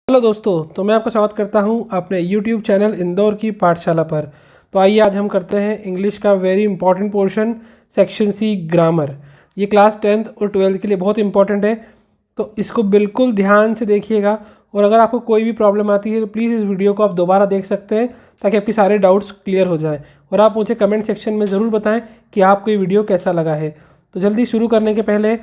Hello दोस्तों, तो मैं आपका स्वागत करता हूं अपने YouTube चैनल इंदौर की पाठशाला पर। तो आइए आज हम करते हैं इंग्लिश का very important portion section C grammar. ये क्लास 10th और 12th के लिए बहुत इंपॉर्टेंट है, तो इसको बिल्कुल ध्यान से देखिएगा। और अगर आपको कोई भी प्रॉब्लम आती है तो प्लीज़ इस वीडियो को आप दोबारा देख सकते हैं ताकि आपके सारे डाउट्स क्लियर हो जाएँ। और आप मुझे कमेंट सेक्शन में ज़रूर बताएँ कि आपको ये वीडियो कैसा लगा है। तो जल्दी शुरू करने के पहले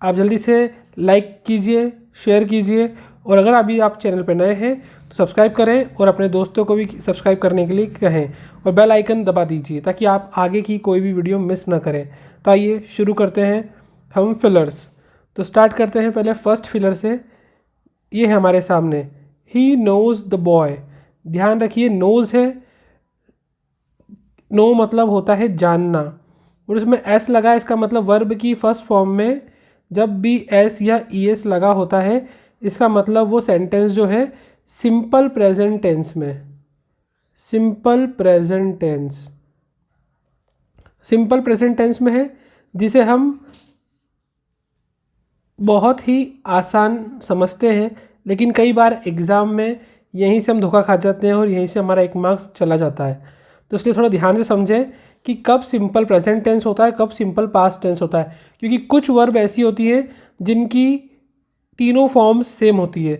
आप जल्दी से लाइक कीजिए, शेयर कीजिए, और अगर अभी आप चैनल पर नए हैं तो सब्सक्राइब करें और अपने दोस्तों को भी सब्सक्राइब करने के लिए कहें और बेल आइकन दबा दीजिए ताकि आप आगे की कोई भी वीडियो मिस ना करें। तो आइए शुरू करते हैं हम फिलर्स। तो स्टार्ट करते हैं पहले फर्स्ट फिलर से। ये है हमारे सामने, ही नोज़ द बॉय। ध्यान रखिए, नोज़ है, नो मतलब होता है जानना, और उसमें एस लगा है। इसका मतलब वर्ब की फर्स्ट फॉर्म में जब भी एस या ई एस लगा होता है इसका मतलब वो सेंटेंस जो है सिंपल प्रेजेंट टेंस में, सिंपल प्रेजेंट टेंस में है, जिसे हम बहुत ही आसान समझते हैं, लेकिन कई बार एग्ज़ाम में यहीं से हम धोखा खा जाते हैं और यहीं से हमारा 1 मार्क्स चला जाता है। तो इसलिए थोड़ा ध्यान से समझें कि कब सिंपल प्रेजेंट टेंस होता है, कब सिंपल पास्ट टेंस होता है, क्योंकि कुछ वर्ब ऐसी होती है जिनकी तीनों फॉर्म्स सेम होती है,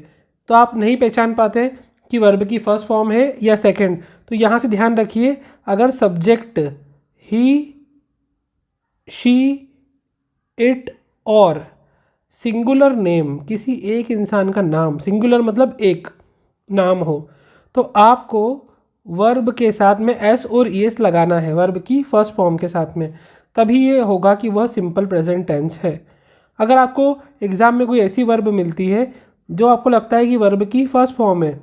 तो आप नहीं पहचान पाते कि वर्ब की फर्स्ट फॉर्म है या सेकंड। तो यहाँ से ध्यान रखिए, अगर सब्जेक्ट ही, शी, इट और सिंगुलर नेम, किसी एक इंसान का नाम, सिंगुलर मतलब एक नाम हो, तो आपको वर्ब के साथ में एस और ई एस लगाना है, वर्ब की फर्स्ट फॉर्म के साथ में, तभी ये होगा कि वह सिंपल प्रेजेंट टेंस है। अगर आपको एग्ज़ाम में कोई ऐसी वर्ब मिलती है जो आपको लगता है कि वर्ब की फर्स्ट फॉर्म है,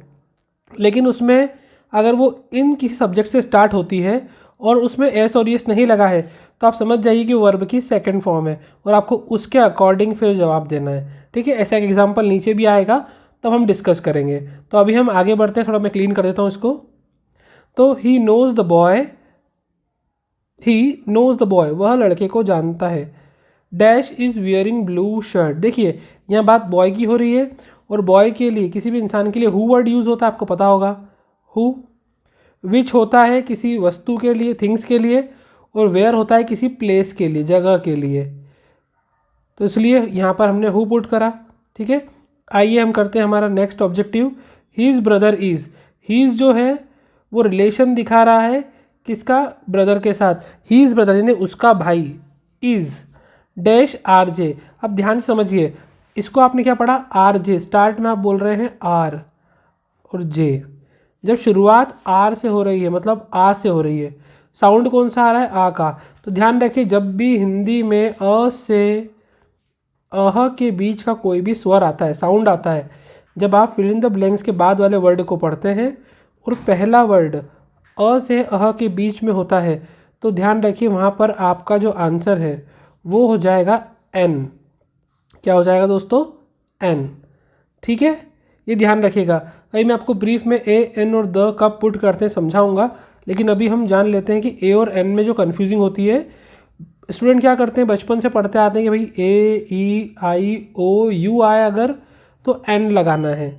लेकिन उसमें अगर वो इन किसी सब्जेक्ट से स्टार्ट होती है और उसमें एस और एस नहीं लगा है, तो आप समझ जाइए कि वर्ब की सेकंड फॉर्म है और आपको उसके अकॉर्डिंग फिर जवाब देना है। ठीक है, ऐसा एक एग्जांपल नीचे भी आएगा, तब हम डिस्कस करेंगे। तो अभी हम आगे बढ़ते हैं, थोड़ा मैं क्लीन कर देता हूँ इसको। तो he knows the boy, he knows the boy, वह लड़के को जानता है। Dash is wearing blue shirt. देखिए यहाँ बात बॉय की हो रही है, और बॉय के लिए, किसी भी इंसान के लिए हु वर्ड यूज़ होता है, आपको पता होगा, हु। विच होता है किसी वस्तु के लिए, थिंग्स के लिए, और वेयर होता है किसी प्लेस के लिए, जगह के लिए। तो इसलिए यहाँ पर हमने हु पुट करा। ठीक है, आइए हम करते हैं हमारा next objective. His brother is. His जो है वो रिलेशन दिखा रहा है किसका, ब्रदर के साथ। हीज़ ब्रदर यानी उसका भाई। Is dash R J. अब ध्यान से समझिए, इसको आपने क्या पढ़ा, आर जे। स्टार्ट में आप बोल रहे हैं आर और जे। जब शुरुआत आर से हो रही है मतलब आ से हो रही है, साउंड कौन सा आ रहा है, आ का। तो ध्यान रखिए, जब भी हिंदी में अ से अह के बीच का कोई भी स्वर आता है, साउंड आता है, जब आप फिल इन द ब्लैंक्स के बाद वाले वर्ड को पढ़ते हैं और पहला वर्ड अ से अह के बीच में होता है, तो ध्यान रखिए वहाँ पर आपका जो आंसर है वो हो जाएगा एन। क्या हो जाएगा दोस्तों, एन। ठीक है, ये ध्यान रखिएगा। अभी मैं आपको ब्रीफ में ए, एन और द कब पुट करते हैं समझाऊंगा, लेकिन अभी हम जान लेते हैं कि ए और एन में जो कन्फ्यूजिंग होती है, स्टूडेंट क्या करते हैं, बचपन से पढ़ते आते हैं कि भाई ए, ई, आई, ओ, यू आए अगर तो एन लगाना है।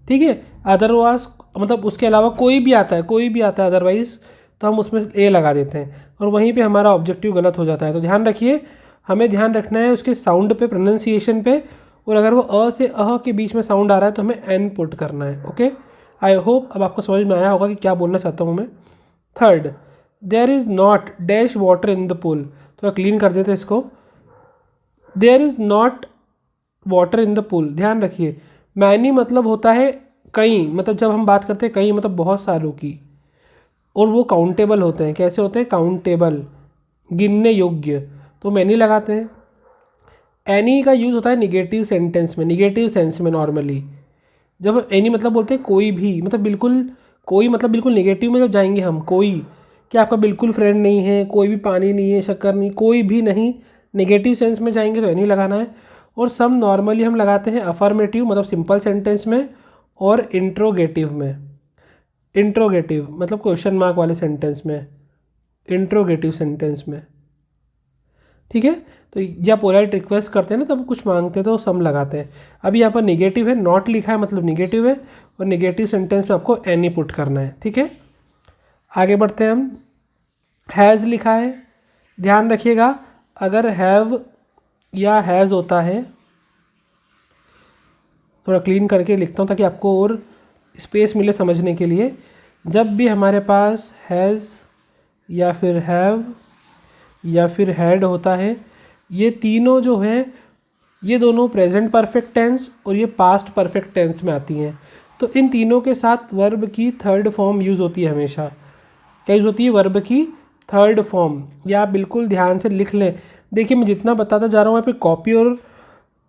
ठीक है, अदरवाइज मतलब उसके अलावा कोई भी आता है, कोई भी आता है अदरवाइज, तो हम उसमें ए लगा देते हैं और वहीं पे हमारा ऑब्जेक्टिव गलत हो जाता है। तो ध्यान रखिए, हमें ध्यान रखना है उसके साउंड पे, प्रोनाउंसिएशन पे, और अगर वो अ से अह के बीच में साउंड आ रहा है तो हमें एन पुट करना है। ओके, आई होप अब आपको समझ में आया होगा कि क्या बोलना चाहता हूँ मैं। Third, there is not dash water in the pool. तो क्लीन कर देते हैं इसको। There is not water in the pool. ध्यान रखिए, मैनी मतलब होता है कई, मतलब जब हम बात करते हैं कई मतलब बहुत सारों की, और वो काउंटेबल होते हैं। कैसे होते हैं, काउंटेबल, गिनने योग्य, तो मैनी लगाते हैं। एनी का यूज़ होता है निगेटिव सेंटेंस में, निगेटिव सेंस में नॉर्मली। जब एनी मतलब बोलते हैं कोई भी, मतलब बिल्कुल कोई, मतलब बिल्कुल निगेटिव में जब जाएंगे हम, कोई, कि आपका बिल्कुल फ्रेंड नहीं है, कोई भी पानी नहीं है, शक्कर नहीं, कोई भी नहीं, नेगेटिव सेंस में जाएंगे तो एनी लगाना है। और सब नॉर्मली हम लगाते हैं अफर्मेटिव मतलब सिंपल सेंटेंस में, और इंट्रोगेटिव में। इंट्रोगेटिव मतलब क्वेश्चन मार्क वाले सेंटेंस में, इंट्रोगेटिव सेंटेंस में। ठीक है। तो जब पोलाइट रिक्वेस्ट करते हैं ना तब कुछ मांगते हैं तो सम लगाते हैं। अभी यहाँ पर निगेटिव है, नॉट लिखा है मतलब निगेटिव है, और निगेटिव सेंटेंस में आपको एनी पुट करना है। ठीक है, आगे बढ़ते हैं हम। हैज़ लिखा है, ध्यान रखिएगा अगर हैव या हैज़ होता है, थोड़ा क्लीन करके लिखता हूँ ताकि आपको और स्पेस मिले समझने के लिए। जब भी हमारे पास हैज़ या फिर हैव या फिर हैड होता है, ये तीनों जो हैं ये दोनों प्रेजेंट परफेक्ट टेंस और ये पास्ट परफेक्ट टेंस में आती हैं। तो इन तीनों के साथ वर्ब की थर्ड फॉर्म यूज़ होती है हमेशा। क्या यूज़ होती है? वर्ब की थर्ड फॉर्म। ये आप बिल्कुल ध्यान से लिख लें। देखिए मैं जितना बताता जा रहा हूँ, यहाँ पे कॉपी और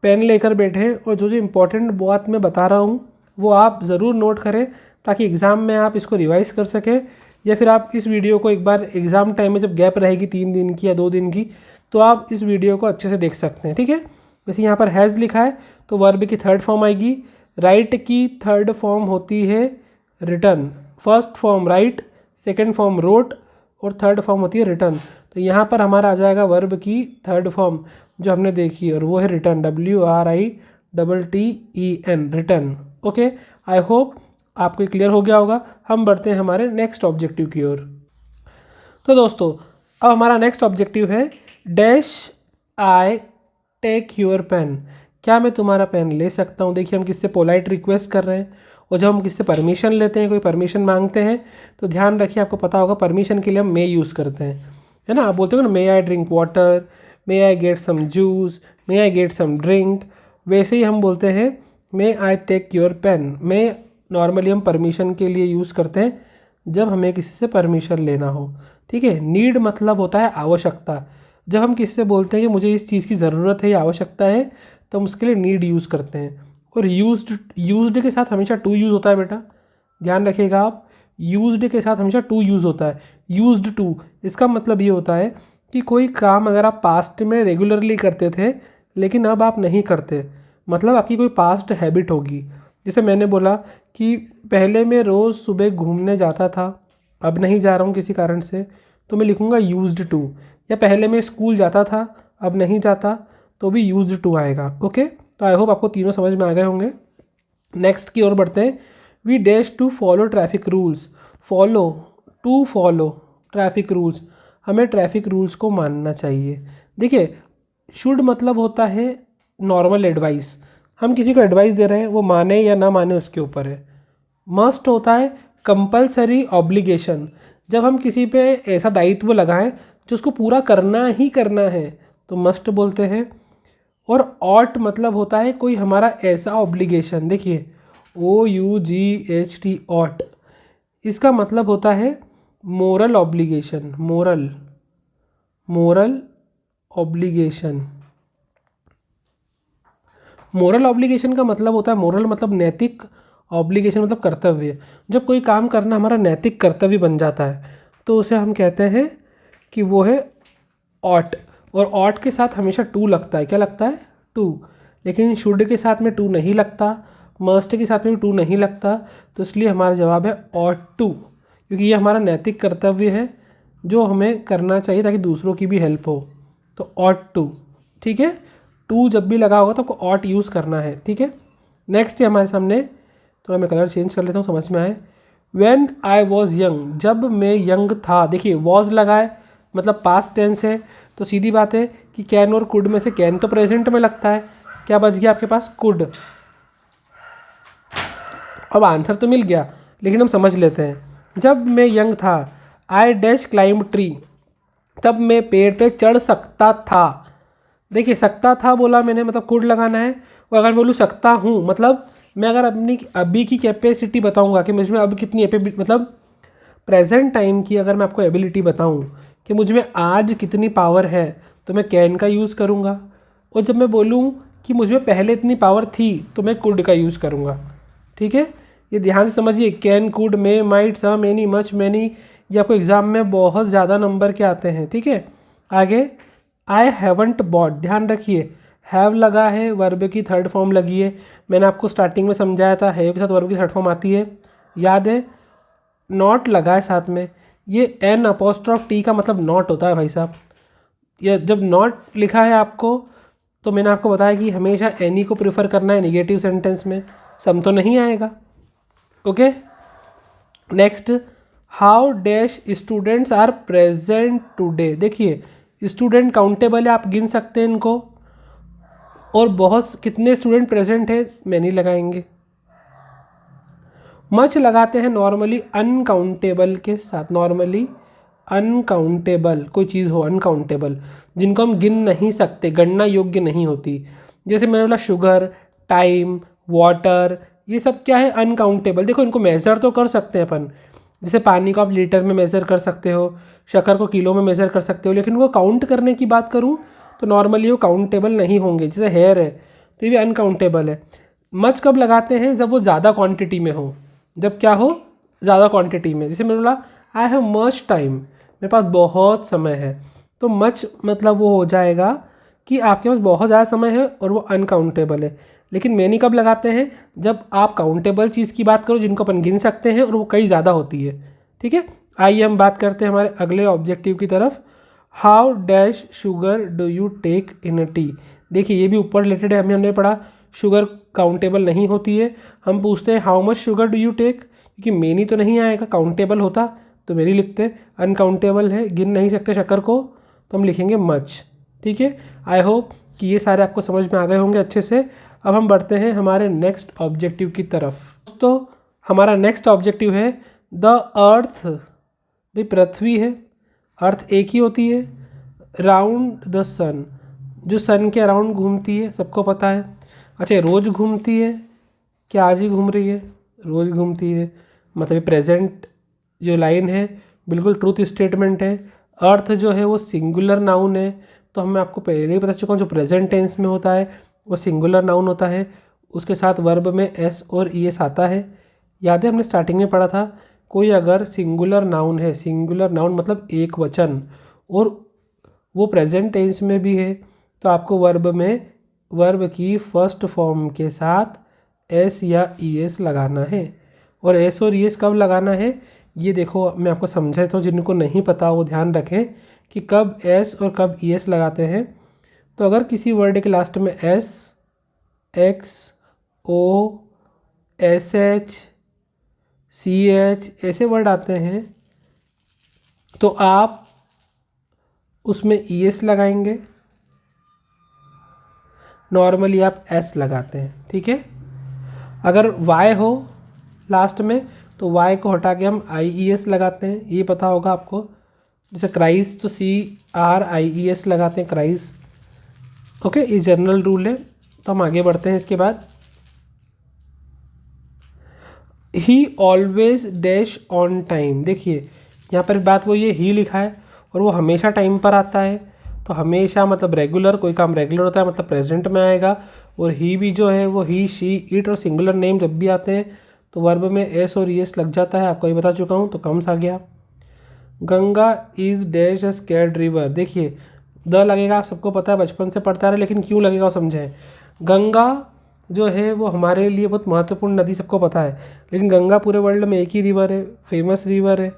पेन लेकर बैठें और जो जो इम्पोर्टेंट बात मैं बता रहा हूँ वो आप ज़रूर नोट करें ताकि एग्ज़ाम में आप इसको रिवाइज़ कर सकें, या फिर आप इस वीडियो को एक बार एग्ज़ाम टाइम में जब गैप रहेगी 3 दिन की या 2 दिन की, तो आप इस वीडियो को अच्छे से देख सकते हैं। ठीक है, जैसे यहाँ पर हैज़ लिखा है तो वर्ब की थर्ड फॉर्म आएगी। राइट की थर्ड फॉर्म होती है written. First form write, second form wrote और थर्ड फॉर्म होती है रिटर्न। तो यहाँ पर हमारा आ जाएगा वर्ब की थर्ड फॉर्म जो हमने देखी और वो है return, WRITTEN, return. Okay, I hope आपको क्लियर हो गया होगा। हम बढ़ते हैं हमारे नेक्स्ट ऑब्जेक्टिव की ओर। तो दोस्तों अब हमारा नेक्स्ट ऑब्जेक्टिव है dash I take your pen. क्या मैं तुम्हारा पेन ले सकता हूँ? देखिए हम किससे पोलाइट रिक्वेस्ट कर रहे हैं, और जब हम किससे परमिशन लेते हैं, कोई परमिशन मांगते हैं, तो ध्यान रखिए आपको पता होगा परमिशन के लिए हम मे यूज़ करते हैं, है ना। आप बोलते हो ना may I drink water, may I get some juice, may I get some drink, वैसे ही हम बोलते हैं may I take your pen. May normally हम परमिशन के लिए यूज़ करते हैं जब हमें किसी से परमिशन लेना हो। ठीक है, नीड मतलब होता है आवश्यकता। जब हम किसी से बोलते हैं कि मुझे इस चीज़ की ज़रूरत है या आवश्यकता है तो हम उसके लिए नीड यूज़ करते हैं। और यूज्ड के साथ हमेशा टू यूज़ होता है बेटा, ध्यान रखिएगा आप। यूज्ड के साथ हमेशा टू यूज़ होता है, यूज्ड टू। इसका मतलब ये होता है कि कोई काम अगर आप पास्ट में रेगुलरली करते थे लेकिन अब आप नहीं करते, मतलब आपकी कोई पास्ट हैबिट होगी। जैसे मैंने बोला कि पहले मैं रोज़ सुबह घूमने जाता था, अब नहीं जा रहा हूँ किसी कारण से, तो मैं लिखूँगा यूज्ड टू। या पहले मैं स्कूल जाता था अब नहीं जाता, तो भी यूज्ड टू आएगा। ओके, तो आई होप आपको तीनों समझ में आ गए होंगे। नेक्स्ट की ओर बढ़ते हैं। We dash to follow traffic rules. Follow, to follow traffic rules, हमें ट्रैफिक रूल्स को मानना चाहिए। देखिए शुड मतलब होता है नॉर्मल एडवाइस, हम किसी को एडवाइस दे रहे हैं, वो माने या ना माने उसके ऊपर है। मस्ट होता है कंपलसरी ऑब्लिगेशन, जब हम किसी पे ऐसा दायित्व लगाएं जो उसको पूरा करना ही करना है तो मस्ट बोलते हैं। और ऑट मतलब होता है कोई हमारा ऐसा ऑब्लिगेशन, देखिए OUGHT ऑट, इसका मतलब होता है moral obligation, moral obligation. Moral obligation का मतलब होता है, मोरल मतलब नैतिक, ऑब्लिगेशन मतलब कर्तव्य। जब कोई काम करना हमारा नैतिक कर्तव्य बन जाता है तो उसे हम कहते हैं कि वो है ऑट। और ऑट के साथ हमेशा टू लगता है, क्या लगता है? टू। लेकिन शुड के साथ में टू नहीं लगता, मस्ट के साथ में भी टू नहीं लगता, तो इसलिए हमारा जवाब है ऑट टू, क्योंकि ये हमारा नैतिक कर्तव्य है जो हमें करना चाहिए ताकि दूसरों की भी हेल्प हो। तो ऑट टू, ठीक है। टू जब भी लगा होगा तो आपको ऑट यूज़ करना है, ठीक है। नेक्स्ट है हमारे सामने, थोड़ा मैं कलर चेंज कर लेता हूँ समझ में आए। व्हेन आई वॉज यंग, जब मैं यंग था। देखिए वॉज लगा है मतलब पास्ट टेंस है, तो सीधी बात है कि कैन और कुड में से कैन तो प्रेजेंट में लगता है, क्या बच गया आपके पास? कुड। अब आंसर तो मिल गया लेकिन हम समझ लेते हैं। जब मैं यंग था, आई डैश क्लाइंब ट्री, तब मैं पेड़ पे चढ़ सकता था। देखिए सकता था बोला मैंने मतलब कुड लगाना है, और अगर मैं बोलूँ सकता हूँ मतलब मैं अगर अपनी अभी की कैपेसिटी बताऊँगा कि मुझ में अब कितनी मतलब प्रेजेंट टाइम की अगर मैं आपको एबिलिटी बताऊँ कि मुझ में आज कितनी पावर है तो मैं कैन का यूज़ करूँगा। और जब मैं बोलूँ कि मुझ में पहले इतनी पावर थी तो मैं कुड का यूज़ करूँगा, ठीक है। ये ध्यान से समझिए, can, could, may, might, some, any, much, many, ये आपको एग्जाम में बहुत ज़्यादा नंबर के आते हैं, ठीक है। आगे आई हैवंट बॉट, ध्यान रखिए हैव लगा है, वर्ब की थर्ड फॉर्म लगी है। मैंने आपको स्टार्टिंग में समझाया था हैव के साथ वर्ब की थर्ड फॉर्म आती है, याद है। नॉट लगा है साथ में, ये N' T का मतलब नॉट होता है भाई साहब। या जब नॉट लिखा है आपको तो मैंने आपको बताया कि हमेशा एनी को प्रेफर करना है नेगेटिव सेंटेंस में, सम तो नहीं आएगा। Okay, next, how dash students are present today. देखिए स्टूडेंट काउंटेबल है, आप गिन सकते हैं इनको, और बहुत कितने स्टूडेंट प्रेजेंट है मैनी लगाएंगे। मच लगाते हैं नॉर्मली अनकाउंटेबल के साथ, नॉर्मली अनकाउंटेबल कोई चीज़ हो अनकाउंटेबल जिनको हम गिन नहीं सकते, गणना योग्य नहीं होती। जैसे मैंने बोला शुगर, टाइम, वाटर, ये सब क्या है अनकाउंटेबल। देखो इनको मेज़र तो कर सकते हैं अपन, जैसे पानी को आप लीटर में मेज़र कर सकते हो, शक्कर को किलो में मेज़र कर सकते हो, लेकिन वो काउंट करने की बात करूँ तो नॉर्मली वो काउंटेबल नहीं होंगे। जैसे हेयर है तो ये भी अनकाउंटेबल है। मच कब लगाते हैं, जब वो ज़्यादा क्वांटिटी में हो, जब क्या हो ज़्यादा क्वांटिटी में। जैसे मैंने बोला आई हैव मच टाइम, मेरे पास बहुत समय है, तो मच मतलब वो हो जाएगा कि आपके पास बहुत ज़्यादा समय है और वो अनकाउंटेबल है। लेकिन मैनी कब लगाते हैं, जब आप काउंटेबल चीज़ की बात करो जिनको अपन गिन सकते हैं और वो कई ज़्यादा होती है। ठीक है, आइए हम बात करते हैं हमारे अगले ऑब्जेक्टिव की तरफ। How dash sugar do you take in a tea. देखिए ये भी ऊपर रिलेटेड है, हमने पढ़ा शुगर काउंटेबल नहीं होती है। हम पूछते हैं how much sugar do you take, क्योंकि मेनी तो नहीं आएगा, काउंटेबल होता तो मेरी लिखते, अनकाउंटेबल है गिन नहीं सकते शक्कर को तो हम लिखेंगे मच। ठीक है, आई होप कि ये सारे आपको समझ में आ गए होंगे अच्छे से। अब हम बढ़ते हैं हमारे नेक्स्ट ऑब्जेक्टिव की तरफ। तो हमारा नेक्स्ट ऑब्जेक्टिव है द अर्थ। भाई पृथ्वी है, अर्थ एक ही होती है, राउंड द सन, जो सन के अराउंड घूमती है, सबको पता है। अच्छा रोज़ घूमती है, क्या आज ही घूम रही है, रोज़ घूमती है, मतलब प्रेजेंट जो लाइन है बिल्कुल ट्रूथ स्टेटमेंट है। अर्थ जो है वो सिंगुलर नाउन है, तो मैं आपको पहले ही बता चुका हूँ जो प्रेजेंट टेंस में होता है वो सिंगुलर नाउन होता है, उसके साथ वर्ब में एस और ई एस आता है। याद है हमने स्टार्टिंग में पढ़ा था, कोई अगर सिंगुलर नाउन है, सिंगुलर नाउन मतलब एक वचन, और वो प्रेजेंट टेंस में भी है, तो आपको वर्ब में वर्ब की फर्स्ट फॉर्म के साथ एस या ई एस लगाना है। और एस और ई एस कब लगाना है ये देखो मैं आपको समझा देता हूँ, जिनको नहीं पता वो ध्यान रखें कि कब एस और कब ई एस लगाते हैं। तो अगर किसी वर्ड के लास्ट में एस, एक्स, ओ, एस एच, सी एच ऐसे वर्ड आते हैं तो आप उसमें ई एस लगाएंगे, नॉर्मली आप एस लगाते हैं। ठीक है, अगर वाई हो लास्ट में तो वाई को हटा के हम आई ई एस लगाते हैं, ये पता होगा आपको। जैसे क्राइस तो सी आर आई ई एस लगाते हैं क्राइस। ओके, ये जनरल रूल है। तो हम आगे बढ़ते हैं इसके बाद। ही ऑलवेज डैश ऑन टाइम। देखिए यहाँ पर बात वो ये ही लिखा है और वो हमेशा टाइम पर आता है, तो हमेशा मतलब रेगुलर, कोई काम रेगुलर होता है मतलब प्रेजेंट में आएगा। और ही भी जो है वो ही, शी, इट और सिंगुलर नेम जब भी आते हैं तो वर्ब में एस और एस लग जाता है, आपको ये बता चुका हूँ, तो कम्स आ गया। Ganga is dash a scared river. देखिए द लगेगा, आप सबको पता है बचपन से पढ़ता रहे, लेकिन क्यों लगेगा वो समझें। गंगा जो है वो हमारे लिए बहुत महत्वपूर्ण नदी, सबको पता है, लेकिन गंगा पूरे वर्ल्ड में एक ही रिवर है, फेमस रिवर है।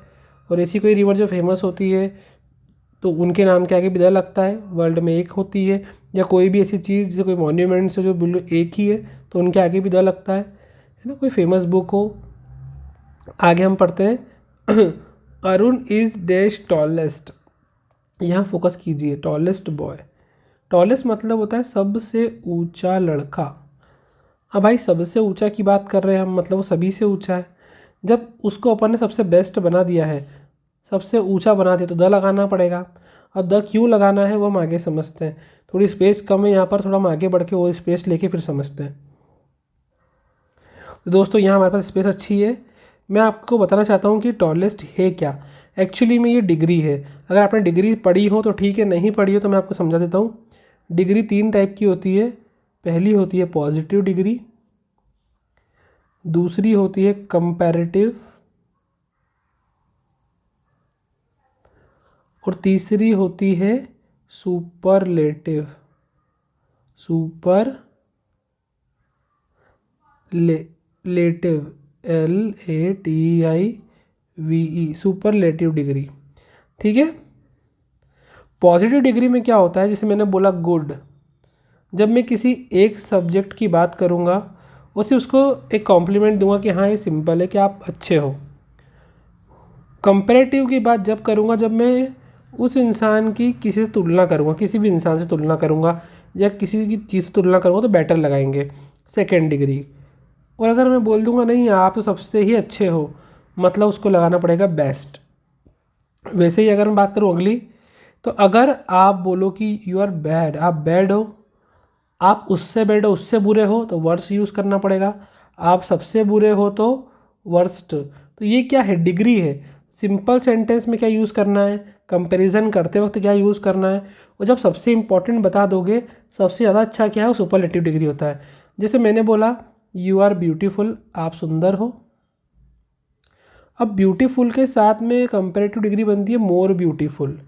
और ऐसी कोई रिवर जो फेमस होती है तो उनके नाम के आगे भी द लगता है, वर्ल्ड में एक होती है। या कोई भी ऐसी चीज़ जैसे कोई मॉन्यूमेंट्स है जो बिल्कुल एक ही है तो उनके आगे भी द लगता है ना। कोई फेमस बुक हो, आगे हम पढ़ते हैं अरुण इज़ डैश टॉलेस्ट। यहाँ फोकस कीजिए, टॉलेस्ट बॉय, टॉलेस्ट मतलब होता है सबसे ऊंचा लड़का। अब भाई सबसे ऊंचा की बात कर रहे हैं हम, मतलब वो सभी से ऊंचा है। जब उसको अपन ने सबसे बेस्ट बना दिया है, सबसे ऊंचा बना दिया, तो द लगाना पड़ेगा। और द क्यों लगाना है वो हम आगे समझते हैं। थोड़ी स्पेस कम है यहाँ पर, थोड़ा हम आगे बढ़ के वो स्पेस लेके फिर समझते हैं। तो दोस्तों यहाँ हमारे पास स्पेस अच्छी है। मैं आपको बताना चाहता हूँ कि टॉलेस्ट है क्या। एक्चुअली में ये डिग्री है। अगर आपने डिग्री पढ़ी हो तो ठीक है, नहीं पढ़ी हो तो मैं आपको समझा देता हूँ। डिग्री 3 टाइप की होती है। पहली होती है पॉजिटिव डिग्री, दूसरी होती है कंपैरेटिव, और तीसरी होती है superlative. Superlative, LATIVE, superlative degree. ठीक है, पॉजिटिव डिग्री में क्या होता है, जैसे मैंने बोला गुड, जब मैं किसी एक सब्जेक्ट की बात करूँगा उसे उसको एक कॉम्प्लीमेंट दूंगा कि हाँ ये सिंपल है, कि आप अच्छे हो। कंपैरेटिव की बात जब करूँगा जब मैं उस इंसान की किसी से तुलना करूँगा, किसी भी इंसान से तुलना करूँगा या किसी की चीज़ से तुलना करूँगा तो बेटर लगाएंगे, सेकेंड डिग्री। और अगर मैं बोल दूँगा नहीं आप तो सबसे ही अच्छे हो, मतलब उसको लगाना पड़ेगा बेस्ट। वैसे ही अगर मैं बात करूँ अगली, तो अगर आप बोलो कि यू आर बैड, आप बैड हो, आप उससे बैड हो, उससे बुरे हो तो वर्स्ट यूज़ करना पड़ेगा, आप सबसे बुरे हो तो वर्स्ट। तो ये क्या है, डिग्री है। सिंपल सेंटेंस में क्या यूज़ करना है, कंपैरिजन करते वक्त क्या यूज़ करना है, और जब सबसे इम्पॉर्टेंट बता दोगे सबसे ज़्यादा अच्छा क्या है, वो सुपरलेटिव डिग्री होता है। जैसे मैंने बोला यू आर ब्यूटीफुल, आप सुंदर हो। अब ब्यूटीफुल के साथ में कंपैरेटिव डिग्री बनती है मोर ब्यूटीफुल।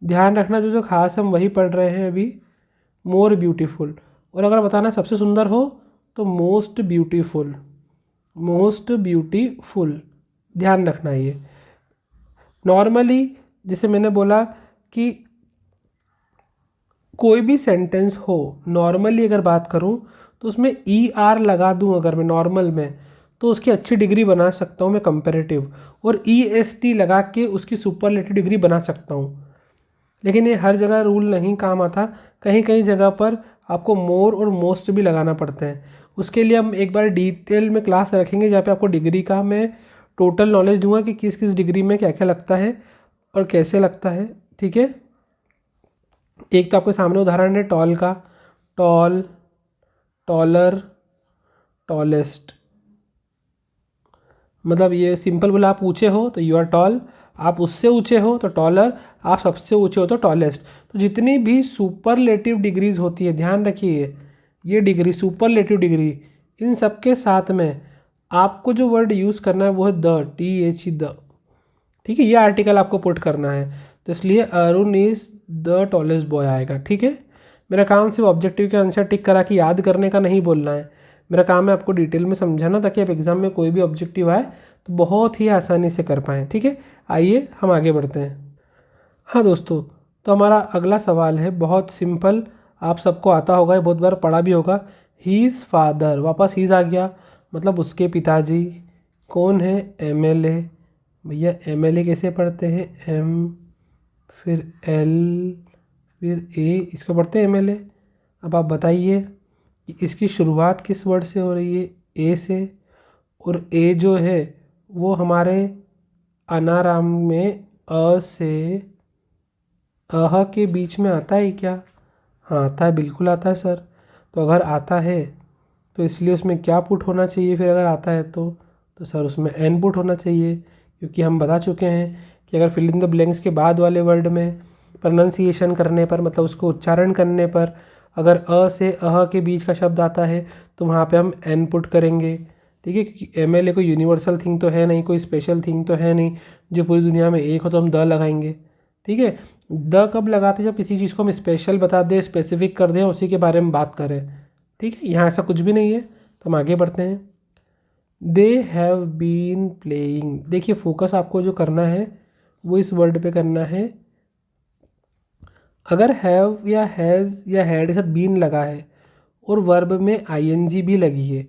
ध्यान रखना जो जो खास हम वही पढ़ रहे हैं अभी, मोर ब्यूटीफुल। और अगर बताना सबसे सुंदर हो तो मोस्ट ब्यूटीफुल, मोस्ट ब्यूटीफुल। ध्यान रखना ये। नॉर्मली जैसे मैंने बोला कि कोई भी सेंटेंस हो, नॉर्मली अगर बात करूं तो उसमें ई आर लगा दूं अगर मैं नॉर्मल में, तो उसकी अच्छी डिग्री बना सकता हूं मैं कंपैरेटिव, और ई एस टी लगा के उसकी सुपरलेटिव डिग्री बना सकता हूं। लेकिन ये हर जगह रूल नहीं काम आता, कहीं कहीं जगह पर आपको मोर और मोस्ट भी लगाना पड़ते हैं। उसके लिए हम एक बार डिटेल में क्लास रखेंगे जहाँ पे आपको डिग्री का मैं टोटल नॉलेज दूंगा कि किस किस डिग्री में क्या क्या लगता है और कैसे लगता है, ठीक है। एक तो आपके सामने उदाहरण है टॉल का, टॉल, टॉलर, टॉलेस्ट। मतलब ये सिंपल बोला, आप ऊँचे हो तो यू आर टॉल, आप उससे ऊँचे हो तो टॉलर, आप सबसे ऊँचे हो तो टॉलेस्ट। तो जितनी भी सुपरलेटिव डिग्रीज होती है, ध्यान रखिए ये डिग्री सुपरलेटिव डिग्री, इन सब के साथ में आपको जो वर्ड यूज़ करना है वो है the, T H E the, ठीक है। ये आर्टिकल आपको पुट करना है, तो इसलिए Arun is the tallest boy आएगा, ठीक है। मेरा काम सिर्फ ऑब्जेक्टिव के आंसर टिक करा कि याद करने का नहीं बोलना है, मेरा काम है आपको डिटेल में समझाना ताकि आप एग्जाम में कोई भी ऑब्जेक्टिव आए तो बहुत ही आसानी से कर पाएँ, ठीक है। आइए हम आगे बढ़ते हैं। हाँ दोस्तों, तो हमारा अगला सवाल है बहुत सिंपल, आप सबको आता होगा, ये बहुत बार पढ़ा भी होगा। हीज़ फादर, वापस हीज़ आ गया, मतलब उसके पिताजी कौन है, एमएलए। भैया एमएलए कैसे पढ़ते हैं, एम फिर एल फिर ए, इसको पढ़ते हैं एमएलए। अब आप बताइए कि इसकी शुरुआत किस वर्ड से हो रही है, ए से, और ए जो है वो हमारे अनाराम में अ से अह के बीच में आता है क्या? हाँ आता है, बिल्कुल आता है सर। तो अगर आता है तो इसलिए उसमें क्या पुट होना चाहिए फिर, अगर आता है तो सर उसमें एन पुट होना चाहिए, क्योंकि हम बता चुके हैं कि अगर फिल इन द ब्लैंक्स के बाद वाले वर्ड में प्रोनाउंसिएशन करने पर, मतलब उसको उच्चारण करने पर, अगर अ से अह के बीच का शब्द आता है तो वहाँ पे हम एन पुट करेंगे, ठीक है। क्योंकि एमएलए कोई यूनिवर्सल थिंग तो है नहीं, कोई स्पेशल थिंग तो है नहीं जो पूरी दुनिया में एक हो, तो हम द लगाएंगे, ठीक है। द कब लगाते हैं, जब किसी चीज़ को हम स्पेशल बता दें, स्पेसिफिक कर दें, उसी के बारे में बात करें, ठीक है। यहाँ ऐसा कुछ भी नहीं है, तो हम आगे बढ़ते हैं। दे हैव बीन प्लेइंग, देखिए फोकस आपको जो करना है वो इस वर्ड पे करना है। अगर हैव या हैज़ या हैड के साथ बीन लगा है और वर्ब में आईएनजी भी लगी है,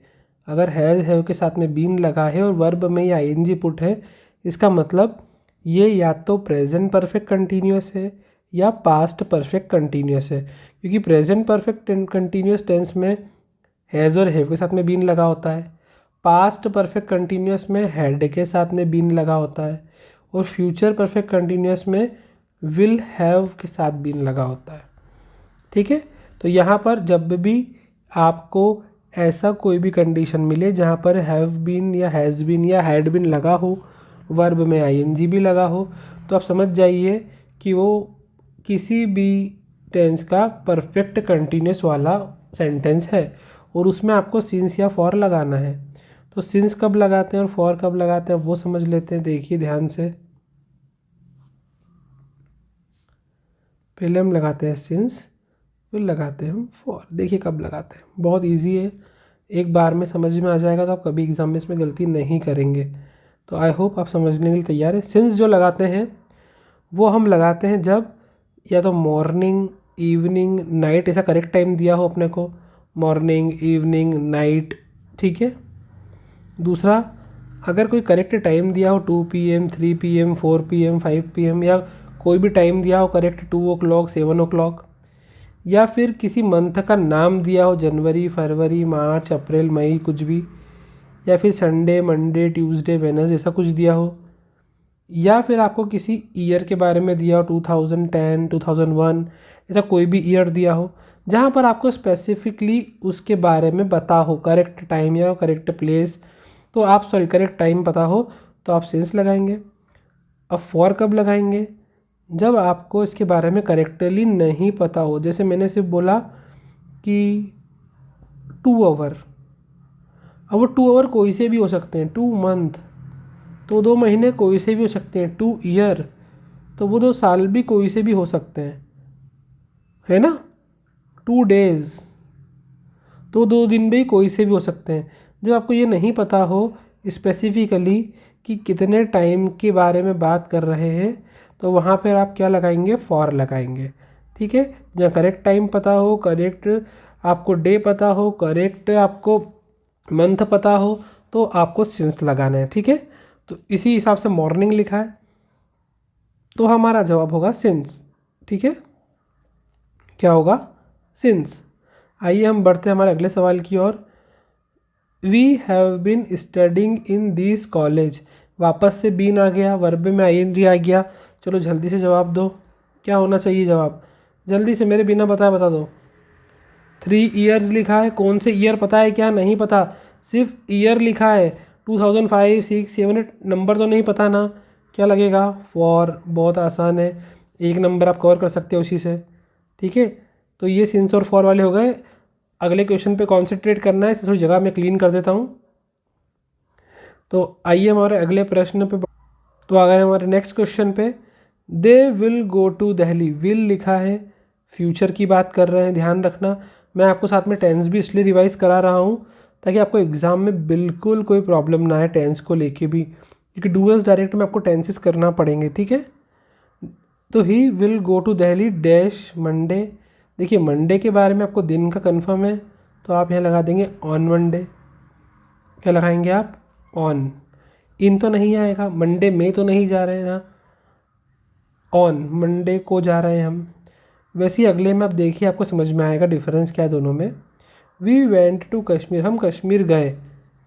अगर हैज़ हैव के साथ में बीन लगा है और वर्ब में ये आईएनजी पुट है, इसका मतलब ये या तो प्रेजेंट परफेक्ट कंटिन्यूअस है या पास्ट परफेक्ट कंटिन्यूअस है, क्योंकि प्रेजेंट परफेक्ट कंटिन्यूअस टेंस में हैज़ और हैव के साथ में बीन लगा होता है, पास्ट परफेक्ट कंटिन्यूअस में हैड के साथ में बीन लगा होता है, और फ्यूचर परफेक्ट कंटिन्यूअस में विल हैव के साथ बीन लगा होता है, ठीक है। तो यहाँ पर जब भी आपको ऐसा कोई भी कंडीशन मिले जहाँ पर हैव बीन या हैज़ बीन या हैड बीन लगा हो, वर्ब में आईएनजी भी लगा हो, तो आप समझ जाइए कि वो किसी भी टेंस का परफेक्ट कंटिन्यूस वाला सेंटेंस है, और उसमें आपको सिंस या फॉर लगाना है। तो सिंस कब लगाते हैं और फॉर कब लगाते हैं वो समझ लेते हैं, देखिए ध्यान से। पहले हम लगाते हैं सिंस, फिर लगाते हैं हम फॉर, देखिए कब लगाते हैं, बहुत इजी है, एक बार में समझ में आ जाएगा, तो आप कभी एग्जाम में इसमें गलती नहीं करेंगे। तो आई होप आप समझने के लिए तैयार है। सिंस जो लगाते हैं वो हम लगाते हैं जब या तो मॉर्निंग, इवनिंग, नाइट ऐसा करेक्ट टाइम दिया हो अपने को, मॉर्निंग, इवनिंग, नाइट, ठीक है। दूसरा, अगर कोई करेक्ट टाइम दिया हो 2 PM, 3 PM, 4 PM, 5 PM, या कोई भी टाइम दिया हो करेक्ट 2 o'clock, 7 o'clock, या फिर किसी मंथ का नाम दिया हो, जनवरी, फरवरी, मार्च, अप्रैल, मई, कुछ भी, या फिर संडे, मंडे, ट्यूसडे, वेडनेसडे ऐसा कुछ दिया हो, या फिर आपको किसी ईयर के बारे में दिया हो 2010, 2001, ऐसा कोई भी ईयर दिया हो जहाँ पर आपको स्पेसिफिकली उसके बारे में पता हो, करेक्ट टाइम या करेक्ट प्लेस, तो आप करेक्ट टाइम पता हो तो आप सिंस लगाएंगे। अब फॉर कब लगाएंगे? जब आपको इसके बारे में करेक्टली नहीं पता हो। जैसे मैंने सिर्फ बोला कि 2 आवर, अब वो 2 आवर कोई से भी हो सकते हैं, 2 मंथ तो 2 महीने कोई से भी हो सकते हैं, 2 ईयर तो वो 2 साल भी कोई से भी हो सकते हैं, है ना। 2 डेज तो 2 दिन भी कोई से भी हो सकते हैं। जब आपको ये नहीं पता हो स्पेसिफिकली कि कितने टाइम के बारे में बात कर रहे हैं, तो वहाँ पर आप क्या लगाएंगे? फॉर लगाएंगे, ठीक है। जहाँ करेक्ट टाइम पता हो, करेक्ट आपको डे पता हो, करेक्ट आपको मंथ पता हो, तो आपको सिंस लगाना है, ठीक है। तो इसी हिसाब से मॉर्निंग लिखा है तो हमारा जवाब होगा सिंस, ठीक है। क्या होगा? सिंस। आइए हम बढ़ते हैं हमारे अगले सवाल की ओर। We have been studying in this college, वापस से बीन आ गया, वर्ब में ING आ गया। चलो जल्दी से जवाब दो, क्या होना चाहिए जवाब? जल्दी से, मेरे बिना बताए बता दो। 3 ईयर्स लिखा है, कौन से ईयर पता है क्या? नहीं पता, सिर्फ ईयर लिखा है। 2005, 6, 7, 8 नंबर तो नहीं पता ना, क्या लगेगा? फॉर। बहुत आसान है, 1 नंबर आप कवर कर सकते हो उसी से, ठीक है। तो ये सिंस और फॉर वाले हो गए। अगले क्वेश्चन पे कॉन्सेंट्रेट करना है, थोड़ी जगह मैं क्लीन कर देता हूँ। तो आइए हमारे अगले प्रश्न पे। तो आ गए हमारे नेक्स्ट क्वेश्चन पे। They will go to Delhi, will लिखा है, फ्यूचर की बात कर रहे हैं, ध्यान रखना। मैं आपको साथ में टेंस भी इसलिए रिवाइज करा रहा हूँ ताकि आपको एग्जाम में बिल्कुल कोई प्रॉब्लम ना आए टेंस को लेके भी, क्योंकि डूअल्स डायरेक्ट में आपको टेंसेस करना पड़ेंगे, ठीक है। तो he will go to Delhi dash Monday. देखिए मंडे के बारे में आपको दिन का कंफर्म है, तो आप यहाँ लगा देंगे ऑन मंडे। क्या लगाएंगे आप? ऑन। इन तो नहीं आएगा, मंडे में तो नहीं जा रहे हैं ना, ऑन मंडे को जा रहे हैं हम। वैसे ही अगले में आप देखिए, आपको समझ में आएगा डिफरेंस क्या है दोनों में। वी वेंट टू कश्मीर, हम कश्मीर गए।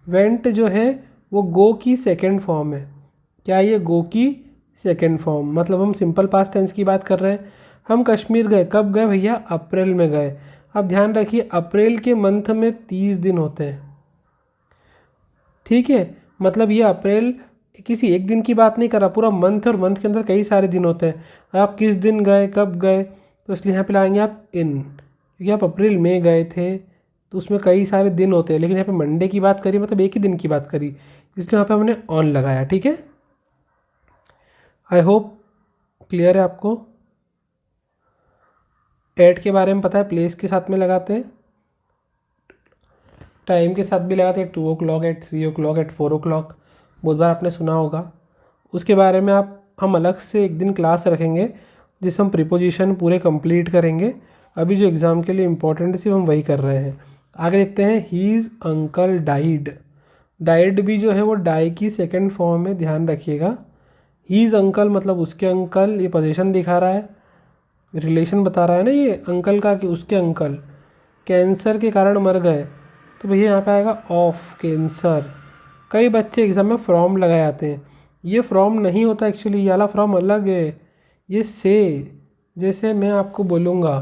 वेंट जो है वो गो की सेकेंड फॉर्म है। क्या ये गो की सेकेंड फॉर्म? मतलब हम सिंपल पास्ट टेंस की बात कर रहे हैं। हम कश्मीर गए, कब गए भैया? अप्रैल में गए। अब ध्यान रखिए अप्रैल के मंथ में 30 दिन होते हैं, ठीक है। मतलब ये अप्रैल किसी एक दिन की बात नहीं कर रहा, पूरा मंथ, और मंथ के अंदर कई सारे दिन होते हैं। आप किस दिन गए, कब गए, तो इसलिए यहाँ पे लाएंगे आप इन, क्योंकि आप अप्रैल में गए थे तो उसमें कई सारे दिन होते हैं, लेकिन यहाँ पे मंडे की बात करी, मतलब एक ही दिन की बात करी, इसलिए यहाँ पे हमने ऑन लगाया, ठीक है। आई होप क्लियर है आपको। एट के बारे में पता है, प्लेस के साथ में लगाते हैं, टाइम के साथ भी लगाते हैं, 2 o'clock, eight 3 o'clock, eight 4 o'clock, बहुत बार आपने सुना होगा। उसके बारे में हम अलग से एक दिन क्लास रखेंगे जिससे हम प्रीपोजिशन पूरे कंप्लीट करेंगे। अभी जो एग्ज़ाम के लिए इम्पोर्टेंट है सिर्फ हम वही कर रहे हैं। आगे देखते हैं, हीज़ अंकल डाइड। डाइड भी जो है वो डाई की सेकेंड फॉर्म में, ध्यान रखिएगा। हीज़ अंकल मतलब उसके अंकल, ये पोजीशन दिखा रहा है, रिलेशन बता रहा है ना ये अंकल का, कि उसके अंकल कैंसर के कारण मर गए, तो भैया यहाँ पे आएगा ऑफ कैंसर। कई बच्चे एग्ज़ाम में फ्रॉम लगाए आते हैं, ये फ्रॉम नहीं होता एक्चुअली, ये वाला फ्रॉम अलग है। ये से, जैसे मैं आपको बोलूँगा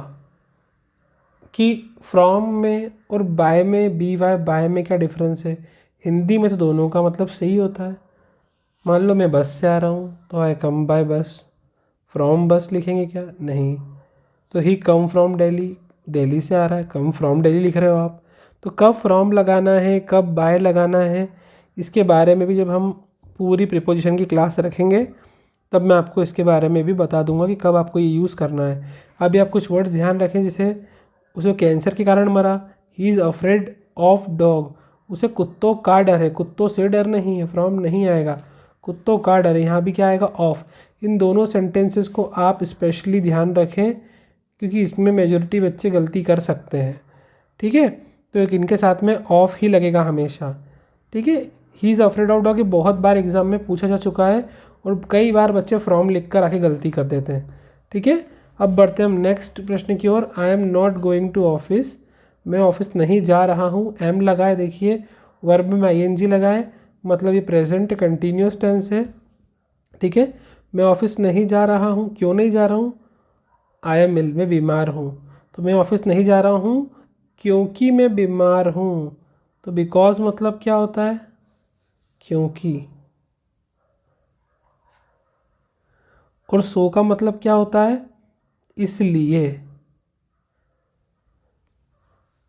कि फ्रॉम में और बाय में, BY बाय में क्या डिफरेंस है, हिंदी में तो दोनों का मतलब सही होता है। मान लो मैं बस से आ रहा हूँ तो आई कम बाय बस, फ्रॉम बस लिखेंगे क्या? नहीं। तो ही कम फ्रॉम दिल्ली, दिल्ली से आ रहा है, कम फ्रॉम दिल्ली लिख रहे हो आप। तो कब फ्रॉम लगाना है, कब बाय लगाना है, इसके बारे में भी जब हम पूरी प्रीपोजिशन की क्लास रखेंगे तब मैं आपको इसके बारे में भी बता दूंगा कि कब आपको ये यूज़ करना है। अभी आप कुछ वर्ड्स ध्यान रखें, जैसे उसे कैंसर के कारण मरा, he is afraid of dog, उसे कुत्तों का डर है, कुत्तों से डर नहीं है, फ्रॉम नहीं आएगा, कुत्तों का डर, यहाँ भी क्या आएगा ऑफ। इन दोनों सेंटेंसेस को आप स्पेशली ध्यान रखें क्योंकि इसमें मेजॉरिटी बच्चे गलती कर सकते हैं, ठीक है। तो एक इनके साथ में ऑफ ही लगेगा हमेशा, ठीक है। He is afraid of dog ये बहुत बार एग्जाम में पूछा जा चुका है और कई बार बच्चे फ्रॉम लिख कर आके गलती कर देते हैं, ठीक है। अब बढ़ते हैं हम नेक्स्ट प्रश्न की ओर। I am not going to office, मैं ऑफिस नहीं जा रहा हूँ। एम लगाए, देखिए वर्ब में ING लगाए, मतलब ये प्रेजेंट कंटिन्यूस टेंस है, ठीक है। मैं ऑफिस नहीं जा रहा हूँ, क्यों नहीं जा रहा हूँ? आई एम इल, मैं बीमार हूँ। तो मैं ऑफिस नहीं जा रहा हूँ क्योंकि मैं बीमार हूँ। तो बिकॉज मतलब क्या होता है? क्योंकि। और सो का मतलब क्या होता है? इसलिए।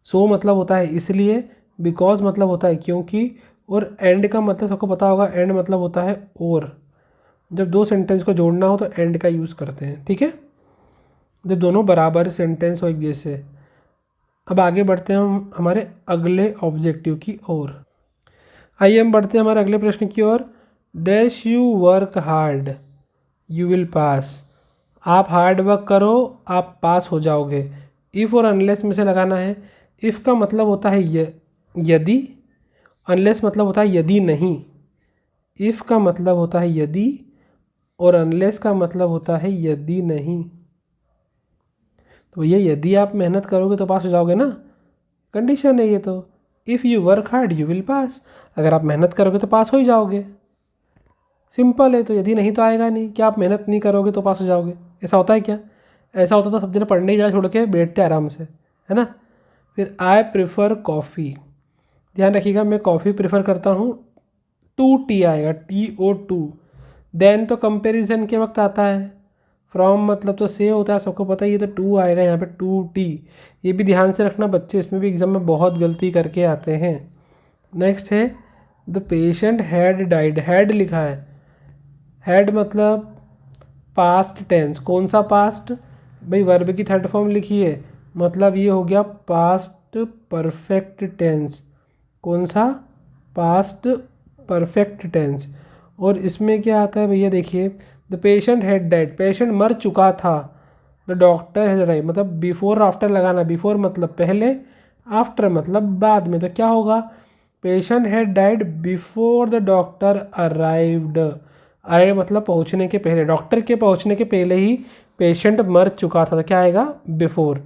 सो मतलब होता है इसलिए, बिकॉज मतलब होता है क्योंकि, और एंड का मतलब सबको पता होगा, एंड मतलब होता है और। जब दो सेंटेंस को जोड़ना हो तो एंड का यूज़ करते हैं, ठीक है, जब दोनों बराबर सेंटेंस हो एक जैसे। अब आगे बढ़ते हैं हम हमारे अगले ऑब्जेक्टिव की ओर। आइए हम बढ़ते हैं हमारे अगले प्रश्न की ओर। Dash you work hard you will pass, आप हार्ड वर्क करो आप पास हो जाओगे। इफ़ और अनलेस में से लगाना है। इफ़ का मतलब होता है यदि, अनलेस मतलब होता है यदि नहीं। इफ़ का मतलब होता है यदि और अनलेस का मतलब होता है यदि नहीं। तो ये यदि आप मेहनत करोगे तो पास हो जाओगे ना, कंडीशन है ये। तो if you work hard you will पास, अगर आप मेहनत करोगे तो पास हो ही जाओगे, सिंपल है। तो यदि नहीं तो आएगा नहीं, क्या आप मेहनत नहीं करोगे तो पास हो जाओगे? ऐसा होता है क्या? ऐसा होता तो सब जने पढ़ने ही जा छोड़ के बैठते आराम से, है ना। फिर आई प्रेफर कॉफ़ी, ध्यान रखिएगा मैं कॉफ़ी प्रेफर करता हूँ, 2T आएगा, TO2। देन तो कंपैरिजन के वक्त आता है, फ्रॉम मतलब तो से होता है, सबको पता ही है, तो 2 आएगा यहाँ पे 2T। ये भी ध्यान से रखना बच्चे, इसमें भी एग्जाम में बहुत गलती करके आते हैं। नेक्स्ट है the patient had died, had लिखा है, हैड मतलब पास्ट टेंस, कौन सा पास्ट? भाई वर्ब की थर्ड फॉर्म लिखी है, मतलब ये हो गया पास्ट परफेक्ट टेंस। कौन सा? Past perfect tense. और इसमें क्या आता है भैया, देखिए the patient had died, patient मर चुका था। द डॉक्टर हैज अराइव्ड, मतलब बिफोर आफ्टर लगाना, बिफोर मतलब पहले, आफ्टर मतलब बाद में। तो क्या होगा? Patient had died before the doctor arrived. अरे मतलब पहुंचने के पहले, डॉक्टर के पहुंचने के पहले ही पेशेंट मर चुका था। तो क्या आएगा? बिफोर।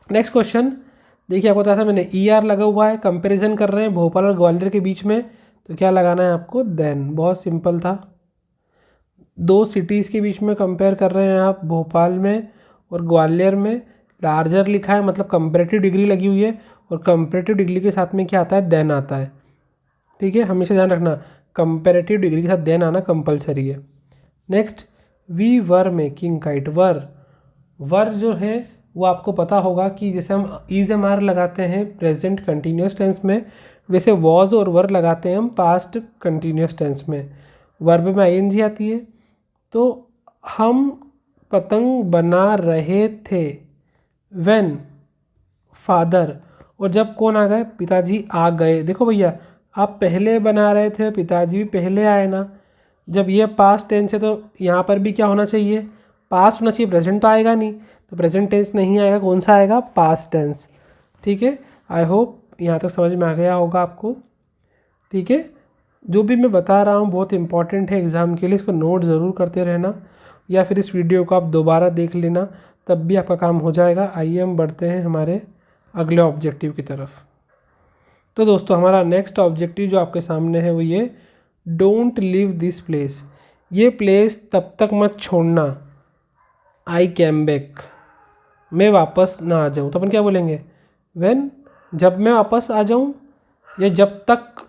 नेक्स्ट क्वेश्चन देखिए, आपको बताया था मैंने ER लगा हुआ है, कंपैरिजन कर रहे हैं भोपाल और ग्वालियर के बीच में, तो क्या लगाना है आपको? देन। बहुत सिंपल था, दो सिटीज़ के बीच में कंपेयर कर रहे हैं आप, भोपाल में और ग्वालियर में। लार्जर लिखा है मतलब कंपैरेटिव डिग्री लगी हुई है, और कंपैरेटिव डिग्री के साथ में क्या आता है? देन आता है, ठीक है, हमेशा ध्यान रखना कंपैरेटिव डिग्री के साथ देन आना कंपलसरी है। Next, we were making kite, were जो है वो आपको पता होगा कि जैसे हम इज एम आर लगाते हैं प्रेजेंट कंटिन्यूस टेंस में, वैसे वॉज और वर लगाते हैं हम पास्ट कंटिन्यूस टेंस में। वर्ब में ING आती है। तो हम पतंग बना रहे थे व्हेन फादर, और जब कौन आ गए? पिताजी आ गए। देखो भैया, आप पहले बना रहे थे, पिताजी भी पहले आए ना। जब ये पास्ट टेंस है तो यहाँ पर भी क्या होना चाहिए? पास्ट होना चाहिए, प्रेजेंट तो आएगा नहीं, तो प्रेजेंट टेंस नहीं आएगा, कौन सा आएगा? पास्ट टेंस, ठीक है। आई होप यहाँ तक समझ में आ गया होगा आपको, ठीक है। जो भी मैं बता रहा हूँ बहुत इंपॉर्टेंट है एग्ज़ाम के लिए, इसको नोट ज़रूर करते रहना, या फिर इस वीडियो को आप दोबारा देख लेना, तब भी आपका काम हो जाएगा। आइए हम बढ़ते हैं हमारे अगले ऑब्जेक्टिव की तरफ। तो दोस्तों हमारा नेक्स्ट ऑब्जेक्टिव जो आपके सामने है वो ये, डोंट लीव दिस प्लेस, ये प्लेस तब तक मत छोड़ना, आई कैम बैक, मैं वापस ना आ जाऊँ। तो अपन क्या बोलेंगे? व्हेन, जब मैं वापस आ जाऊँ, या जब तक,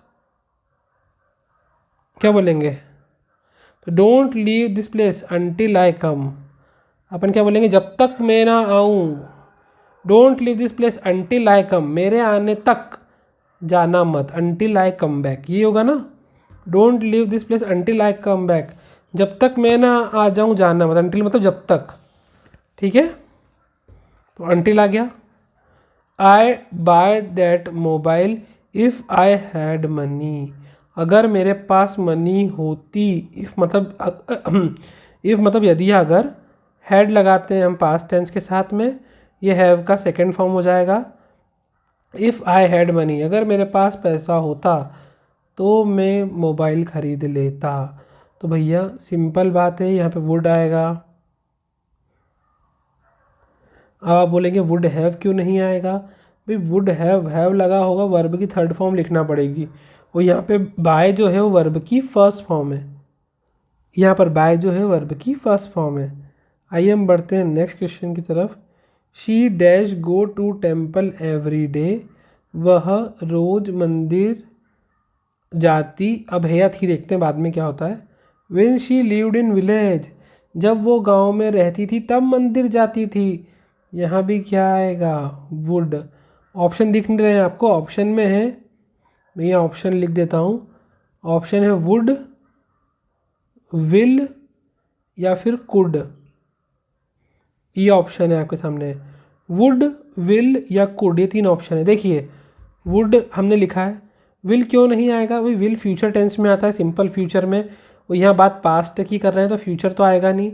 क्या बोलेंगे? तो don't leave this place until I come, अपन क्या बोलेंगे? जब तक मैं ना आऊँ। Don't leave this place until I come, मेरे आने तक जाना मत, अनटिल आई कम बैक, ये होगा ना। Don't leave this place until I come back, जब तक मैं ना आ जाऊँ जाना मत, अनटिल मतलब जब तक, ठीक है। तो अनटिल आ गया। I buy that mobile if I had money, अगर मेरे पास मनी होती, इफ़ मतलब यदि या अगर, हैड लगाते हैं हम पास्ट टेंस के साथ में, ये हैव का सेकंड फॉर्म हो जाएगा। इफ़ आई हैड मनी, अगर मेरे पास पैसा होता तो मैं मोबाइल ख़रीद लेता। तो भैया सिंपल बात है, यहाँ पे वुड आएगा। अब आप बोलेंगे वुड हैव क्यों नहीं आएगा? भाई वुड हैव लगा होगा, वर्ब की थर्ड फॉर्म लिखना पड़ेगी, और यहाँ पे बाय जो है वो वर्ब की फर्स्ट फॉर्म है। यहाँ पर बाय जो है वर्ब की फर्स्ट फॉर्म है। आइए हम बढ़ते हैं नेक्स्ट क्वेश्चन की तरफ। She dash go to temple every day, वह रोज मंदिर जाती। अब है या थी देखते हैं बाद में क्या होता है। When she lived in village, जब वो गांव में रहती थी तब मंदिर जाती थी। यहाँ भी क्या आएगा? वुड। ऑप्शन दिख नहीं रहे हैं आपको? ऑप्शन में है, मैं यहाँ ऑप्शन लिख देता हूँ। ऑप्शन है वुड, विल या फिर कुड। ये ऑप्शन है आपके सामने, वुड, विल या कुड, ये तीन ऑप्शन है। देखिए वुड हमने लिखा है, विल क्यों नहीं आएगा? भाई विल फ्यूचर टेंस में आता है, सिंपल फ्यूचर में, और यहाँ बात पास्ट की कर रहे हैं तो फ्यूचर तो आएगा नहीं।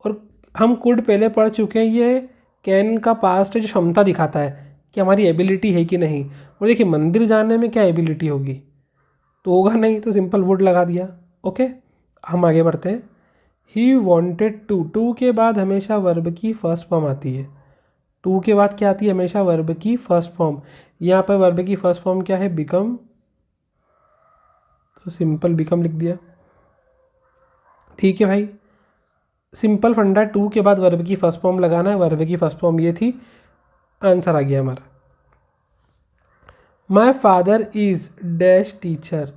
और हम कुड पहले पढ़ चुके हैं, ये कैन का पास्ट जो क्षमता दिखाता है कि हमारी एबिलिटी है कि नहीं। और देखिए मंदिर जाने में क्या एबिलिटी होगी? तो होगा नहीं, तो सिंपल वुड लगा दिया। ओके, हम आगे बढ़ते हैं। ही वॉन्टेड टू के बाद हमेशा वर्ब की फर्स्ट फॉर्म आती है। टू के बाद क्या आती है? हमेशा वर्ब की फर्स्ट फॉर्म। यहाँ पर वर्ब की फर्स्ट फॉर्म क्या है? बिकम, तो सिंपल बिकम लिख दिया। ठीक है भाई, सिंपल फंडा, टू के बाद वर्ब की फर्स्ट फॉर्म लगाना है। वर्ब की फर्स्ट फॉर्म ये थी, आंसर आ गया हमारा। My father is dash teacher,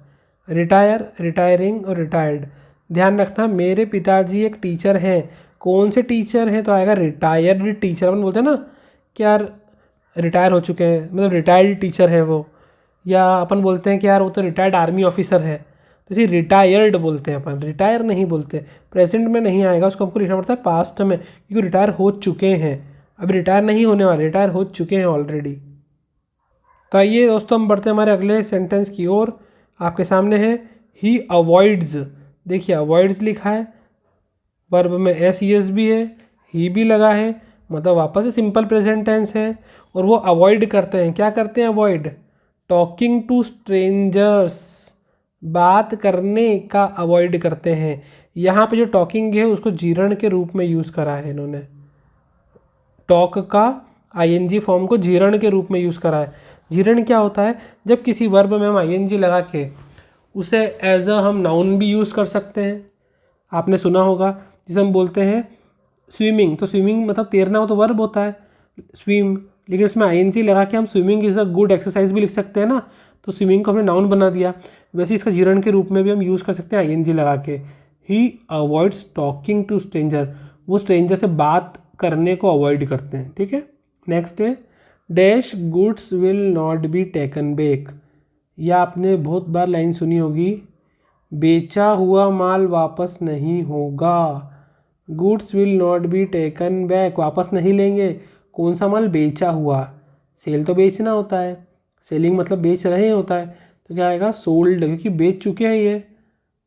retire, retiring और रिटायर्ड। ध्यान रखना मेरे पिताजी एक टीचर हैं। कौन से टीचर हैं? तो आएगा रिटायर्ड टीचर। अपन बोलते हैं ना कि यार रिटायर हो चुके हैं, मतलब रिटायर्ड टीचर है वो। या अपन बोलते हैं कि यार वो तो रिटायर्ड आर्मी ऑफिसर है, तो इसे रिटायर्ड बोलते हैं अपन, रिटायर नहीं बोलते। प्रेजेंट में नहीं आएगा, उसको हमको लिखना पड़ता है पास्ट में, क्योंकि रिटायर हो चुके हैं। अब रिटायर नहीं होने वाले, रिटायर हो चुके हैं ऑलरेडी। तो आइए दोस्तों हम बढ़ते हैं हमारे अगले सेंटेंस की ओर। आपके सामने है ही अवॉइड्स। देखिए अवॉइड्स लिखा है, वर्ब में एस ई एस भी है, ही भी लगा है, मतलब वापस से सिंपल प्रेजेंट टेंस है। और वो अवॉइड करते हैं, क्या करते हैं? अवॉइड टॉकिंग टू स्ट्रेंजर्स, बात करने का अवॉइड करते हैं। यहाँ पे जो टॉकिंग है उसको जीरण के रूप में यूज़ करा है इन्होंने। टॉक का आईएनजी फॉर्म को जीरण के रूप में यूज़ करा है। जीरण क्या होता है? जब किसी वर्ब में हम आईएनजी लगा के उसे एज अ हम नाउन भी यूज़ कर सकते हैं। आपने सुना होगा जिसे हम बोलते हैं स्विमिंग, तो स्विमिंग मतलब तैरना हो तो वर्ब होता है स्विम, लेकिन उसमें आईएनजी लगा के हम swimming is a good exercise भी लिख सकते हैं ना, तो स्विमिंग को हमने नाउन बना दिया। वैसे इसका जीरण के रूप में भी हम यूज़ कर सकते हैं आईएनजी लगा के। ही अवॉइड्स टॉकिंग टू स्ट्रेंजर, वो स्ट्रेंजर से बात करने को अवॉइड करते हैं। ठीक है, नेक्स्ट है dash goods will not be taken back. या आपने बहुत बार लाइन सुनी होगी, बेचा हुआ माल वापस नहीं होगा। Goods will not be taken back, वापस नहीं लेंगे। कौन सा माल? बेचा हुआ। सेल तो बेचना होता है, सेलिंग मतलब बेच रहे होता है, तो क्या आएगा? सोल्ड, क्योंकि बेच चुके हैं ये,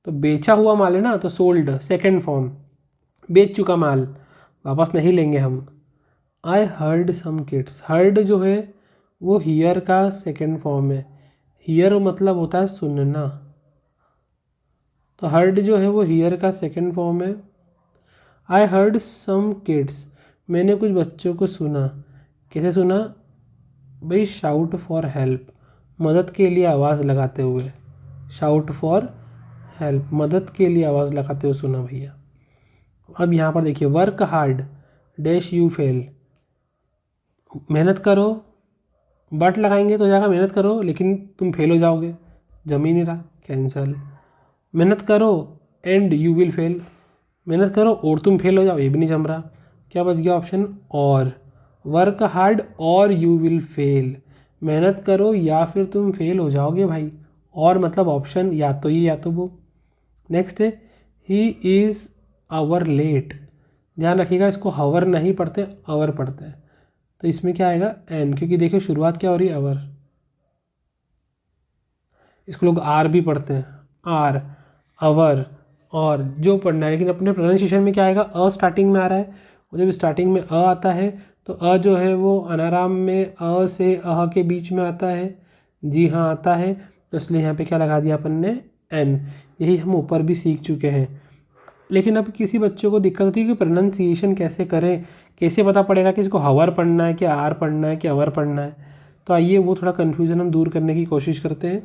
तो बेचा हुआ माल है ना, तो सोल्ड सेकेंड फॉर्म, बेच चुका माल, वापस नहीं लेंगे हम। I heard some kids, heard जो है वो हियर का सेकेंड फॉर्म है। हियर मतलब होता है सुनना, तो हर्ड जो है वो हियर का सेकेंड फॉर्म है। आई हर्ड सम किड्स, मैंने कुछ बच्चों को सुना। कैसे सुना भाई? शाउट फॉर हेल्प, मदद के लिए आवाज़ लगाते हुए। शाउट फॉर हेल्प, मदद के लिए आवाज़ लगाते हुए सुना भैया। अब यहाँ पर देखिए work hard dash you fail, मेहनत करो, बट लगाएंगे तो जाएगा मेहनत करो लेकिन तुम फेल हो जाओगे, जम ही नहीं रहा, कैंसल। मेहनत करो एंड यू विल फेल, मेहनत करो और तुम फेल हो जाओ, ये भी नहीं जम रहा। क्या बच गया ऑप्शन? और। वर्क हार्ड और यू विल फेल, मेहनत करो या फिर तुम फेल हो जाओगे भाई। और मतलब ऑप्शन या तो ये या तो वो। नेक्स्ट है ही इज़ आवर लेट, ध्यान रखिएगा इसको हवर नहीं पढ़ते, आवर पढ़ते हैं, तो इसमें क्या आएगा? एन, क्योंकि देखिए शुरुआत क्या हो रही है? आवर। इसको लोग आर भी पढ़ते हैं, आर, अवर, और जो पढ़ना है। लेकिन अपने प्रोनाउंसिएशन में क्या आएगा, अ स्टार्टिंग में आ रहा है, और जब स्टार्टिंग में अ आता है तो अ जो है वो अनाराम में अ से अह के बीच में आता है। जी हाँ आता है, तो इसलिए यहाँ पे क्या लगा दिया अपन ने, एन। यही हम ऊपर भी सीख चुके हैं। लेकिन अब किसी बच्चों को दिक्कत होती है कि प्रोनाउंसिएशन कैसे करें, कैसे पता पड़ेगा कि इसको हवर पढ़ना है कि आर पढ़ना है कि अवर पढ़ना है। तो आइए वो थोड़ा कन्फ्यूज़न हम दूर करने की कोशिश करते हैं।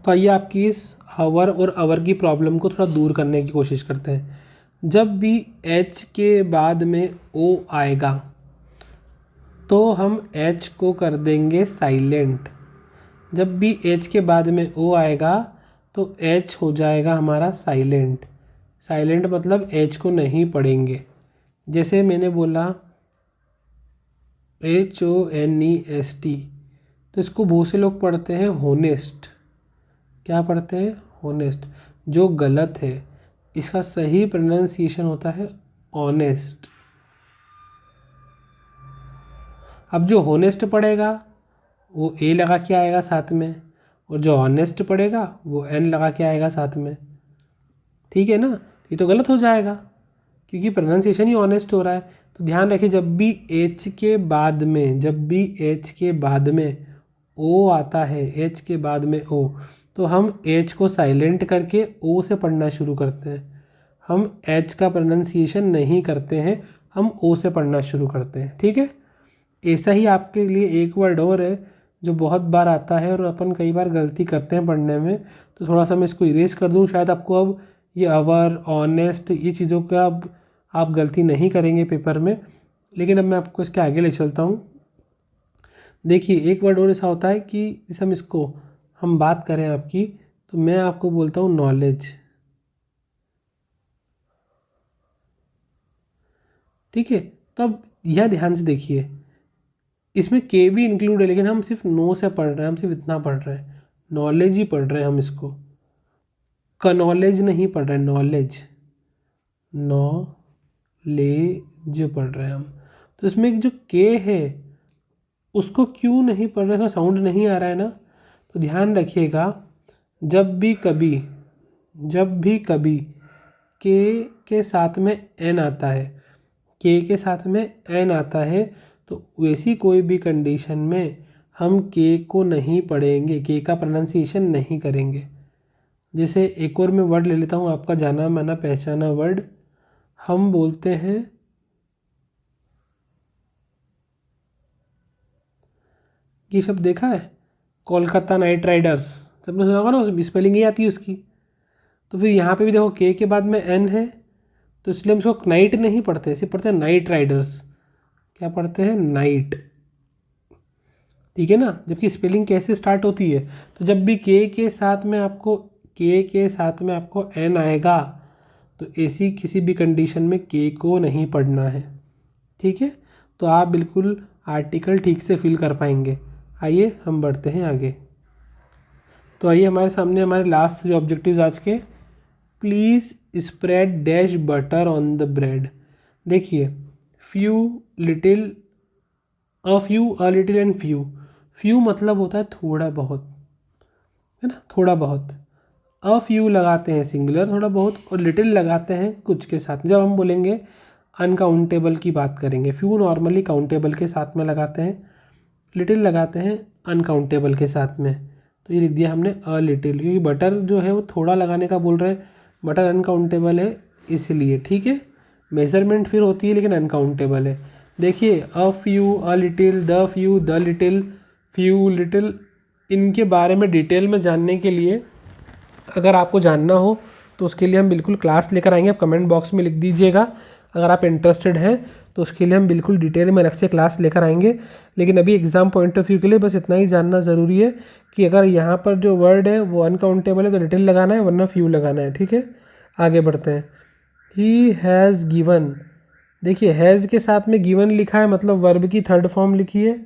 तो आइए आपकी इस हवर और अवर की प्रॉब्लम को थोड़ा दूर करने की कोशिश करते हैं। जब भी एच के बाद में ओ आएगा तो हम एच को कर देंगे साइलेंट। जब भी एच के बाद में ओ आएगा तो एच हो जाएगा हमारा साइलेंट। साइलेंट मतलब एच को नहीं पढ़ेंगे। जैसे मैंने बोला HONEST, तो इसको बहुत से लोग पढ़ते हैं होनेस्ट। क्या पढ़ते हैं, होनेस्ट, जो गलत है। इसका सही प्रोनाउंसिएशन होता है ऑनेस्ट। अब जो होनेस्ट पढ़ेगा वो ए लगा के आएगा साथ में, और जो ऑनेस्ट पढ़ेगा वो एन लगा के आएगा साथ में। ठीक है ना, ये तो गलत हो जाएगा क्योंकि प्रोनाउंसिएशन ही ऑनेस्ट हो रहा है। तो ध्यान रखिए, जब भी एच के बाद में, जब भी एच के बाद में ओ आता है, एच के बाद में ओ, तो हम एच को साइलेंट करके ओ से पढ़ना शुरू करते हैं। हम एच का प्रोनाउंसिएशन नहीं करते हैं, हम ओ से पढ़ना शुरू करते हैं। ठीक है, ऐसा ही आपके लिए एक वर्ड और है जो बहुत बार आता है और अपन कई बार गलती करते हैं पढ़ने में। तो थोड़ा सा मैं इसको इरेज कर दूँ, शायद आपको अब ये अवर, ऑनेस्ट, ये चीज़ों का अब आप गलती नहीं करेंगे पेपर में। लेकिन अब मैं आपको इसके आगे ले चलता हूँ। देखिए, एक वर्ड और ऐसा होता है कि जैसे हम बात करें आपकी, तो मैं आपको बोलता हूँ नॉलेज। ठीक है, तो अब यह ध्यान से देखिए, इसमें के भी इंक्लूड है, लेकिन हम सिर्फ नो से पढ़ रहे हैं, हम सिर्फ इतना पढ़ रहे हैं, नॉलेज ही पढ़ रहे हैं हम इसको, का नॉलेज नहीं पढ़ रहे हैं, नॉलेज, नॉलेज पढ़ रहे हैं हम। तो इसमें जो के है उसको क्यों नहीं पढ़ रहे हैं, साउंड नहीं आ रहा है ना। तो ध्यान रखिएगा, जब भी कभी के साथ में एन आता है, के साथ में एन आता है, तो वैसी कोई भी कंडीशन में हम के को नहीं पढ़ेंगे, के का प्रोनाउंसिएशन नहीं करेंगे। जैसे एक और मैं वर्ड ले लेता हूँ, आपका जाना माना पहचाना वर्ड, हम बोलते हैं ये शब्द देखा है, कोलकाता नाइट राइडर्स, सबने सुना होगा ना, स्पेलिंग ही आती है उसकी। तो फिर यहाँ पे भी देखो के बाद में एन है, तो इसलिए हम इसको नाइट नहीं पढ़ते, सिर्फ पढ़ते हैं नाइट राइडर्स। क्या पढ़ते हैं, नाइट। ठीक है ना, जबकि स्पेलिंग कैसे स्टार्ट होती है, तो जब भी के साथ में आपको एन आएगा तो ऐसी किसी भी कंडीशन में के को नहीं पढ़ना है। ठीक है, तो आप बिल्कुल आर्टिकल ठीक से फिल कर पाएंगे। आइए हम बढ़ते हैं आगे। तो आइए हमारे सामने हमारे लास्ट जो ऑब्जेक्टिव्स आज के, please spread dash butter on the bread. देखिए, few, little, a little and few मतलब होता है थोड़ा बहुत, है ना, थोड़ा बहुत। अ फ्यू लगाते हैं सिंगुलर थोड़ा बहुत, और लिटिल लगाते हैं कुछ के साथ। जब हम बोलेंगे अनकाउंटेबल की बात करेंगे, फ्यू नॉर्मली काउंटेबल के साथ में लगाते हैं, लिटिल लगाते हैं अनकाउंटेबल के साथ में। तो ये लिख दिया हमने अ लिटिल, क्योंकि बटर जो है वो थोड़ा लगाने का बोल रहे हैं, बटर अनकाउंटेबल है इसलिए। ठीक है, मेजरमेंट फिर होती है लेकिन अनकाउंटेबल है। देखिए, a few, a little, the few, the little, few, little, इनके बारे में डिटेल में जानने के लिए अगर आपको जानना हो तो उसके लिए हम बिल्कुल क्लास लेकर आएंगे। आप कमेंट बॉक्स में लिख दीजिएगा अगर आप इंटरेस्टेड हैं, तो उसके लिए हम बिल्कुल डिटेल में अलग से क्लास लेकर आएंगे। लेकिन अभी एग्ज़ाम पॉइंट ऑफ व्यू के लिए बस इतना ही जानना ज़रूरी है कि अगर यहाँ पर जो वर्ड है वो अनकाउंटेबल है तो लिटिल लगाना है, वरना फ्यू लगाना है। ठीक है, आगे बढ़ते हैं। ही हैज़ गिवन, देखिए हैज़ के साथ में गिवन लिखा है, मतलब वर्ब की थर्ड फॉर्म लिखी है।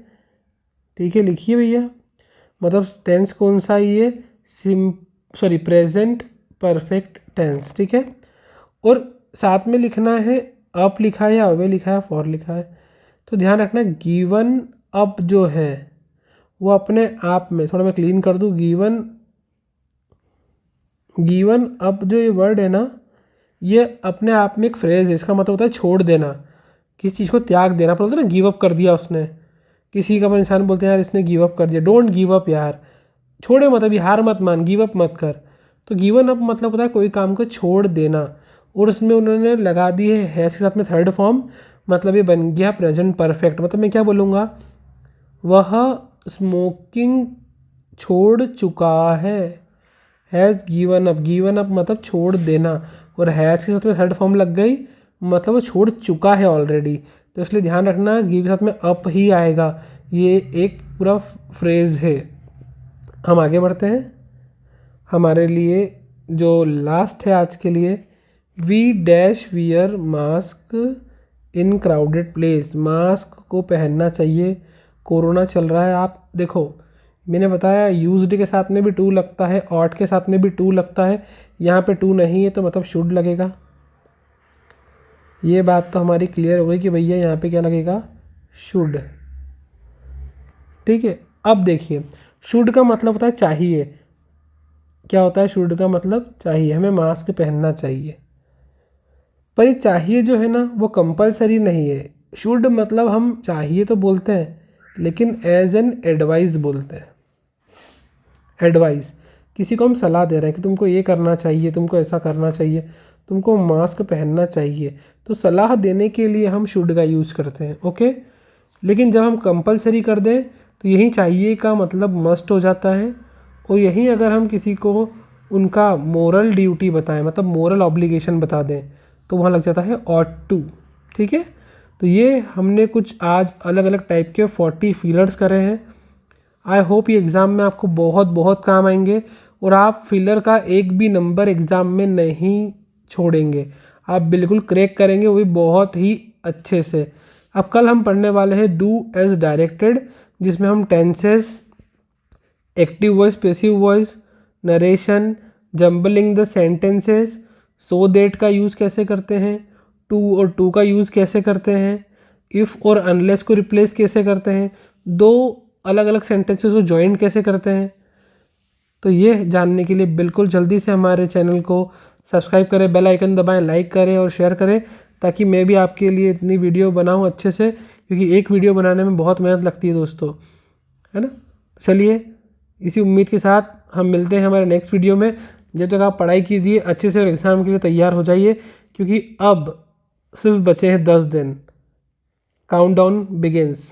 ठीक है, लिखिए भैया, मतलब टेंस कौन सा, ये प्रेजेंट परफेक्ट टेंस। ठीक है, और साथ में लिखना है अप लिखा है या अवे लिखा है, फॉर लिखा है। तो ध्यान रखना, गिवन अप जो है वो अपने आप में, थोड़ा मैं क्लीन कर दूँ, गिवन गिवन अप जो ये वर्ड है ना, ये अपने आप में एक फ्रेज है। इसका मतलब होता है छोड़ देना, किसी चीज़ को त्याग देना। पर बोलते हैं ना गिव अप कर दिया उसने, किसी का इंसान बोलते हैं यार इसने गिव अप कर दिया। डोंट गिव अप यार, छोड़े मत, अभी हार मत मान, गिव अप मत कर। तो गिवन अप मतलब होता है कोई काम को छोड़ देना। और उसमें उन्होंने लगा दी है हैज़ के साथ में थर्ड फॉर्म, मतलब ये बन गया प्रेजेंट परफेक्ट। मतलब मैं क्या बोलूँगा, वह स्मोकिंग छोड़ चुका has given up. Given up मतलब छोड़ देना, और हैज़ के साथ में थर्ड फॉर्म लग गई, मतलब वो छोड़ चुका है ऑलरेडी। तो इसलिए ध्यान रखना गिव के साथ में अप ही आएगा। ये एक पूरा फ्रेज है। हम आगे बढ़ते हैं। हमारे लिए जो लास्ट है आज के लिए, we dash wear mask in crowded place. Mask को पहनना चाहिए, कोरोना चल रहा है। आप देखो, मैंने बताया यूज्ड के साथ में भी टू लगता है, ऑट के साथ में भी टू लगता है। यहाँ पे टू नहीं है तो मतलब शुड लगेगा। ये बात तो हमारी क्लियर हो गई कि भैया यहाँ पे क्या लगेगा, शुड। ठीक है, अब देखिए शुड का मतलब होता है चाहिए। क्या होता है शुड का मतलब, चाहिए, हमें मास्क पहनना चाहिए। पर ये चाहिए जो है ना वो कंपलसरी नहीं है। शुड मतलब हम चाहिए तो बोलते हैं, लेकिन एज एन एडवाइस बोलते हैं। एडवाइस, किसी को हम सलाह दे रहे हैं कि तुमको ये करना चाहिए, तुमको ऐसा करना चाहिए, तुमको मास्क पहनना चाहिए, तो सलाह देने के लिए हम शुड का यूज़ करते हैं। ओके, लेकिन जब हम कंपलसरी कर दें तो यही चाहिए का मतलब मस्ट हो जाता है। और यहीं अगर हम किसी को उनका मोरल ड्यूटी बताएं, मतलब मोरल ऑब्लिगेशन बता दें, तो वहाँ लग जाता है ऑट टू। ठीक है, तो ये हमने कुछ आज अलग अलग टाइप के 40 फिलर्स करे हैं। आई होप ये एग्ज़ाम में आपको बहुत बहुत काम आएंगे, और आप फिलर का एक भी नंबर एग्ज़ाम में नहीं छोड़ेंगे। आप बिल्कुल क्रैक करेंगे, वो भी बहुत ही अच्छे से। अब कल हम पढ़ने वाले हैं डू एज डायरेक्टेड, जिसमें हम tenses, active voice, passive voice, narration, jumbling the sentences, so that का यूज़ कैसे करते हैं, टू और टू का यूज़ कैसे करते हैं, इफ़ और अनलेस को रिप्लेस कैसे करते हैं, दो अलग अलग सेंटेंसेस को जॉइंट कैसे करते हैं। तो ये जानने के लिए बिल्कुल जल्दी से हमारे चैनल को सब्सक्राइब करें, बेल आइकन दबाएं, लाइक करें और शेयर करें, ताकि मैं भी आपके लिए इतनी वीडियो बनाऊं अच्छे से, क्योंकि एक वीडियो बनाने में बहुत मेहनत लगती है दोस्तों, है ना। चलिए, इसी उम्मीद के साथ हम मिलते हैं हमारे नेक्स्ट वीडियो में। जब तक आप पढ़ाई कीजिए अच्छे से और एग्ज़ाम के लिए तैयार हो जाइए, क्योंकि अब सिर्फ बचे हैं 10 दिन। Countdown begins.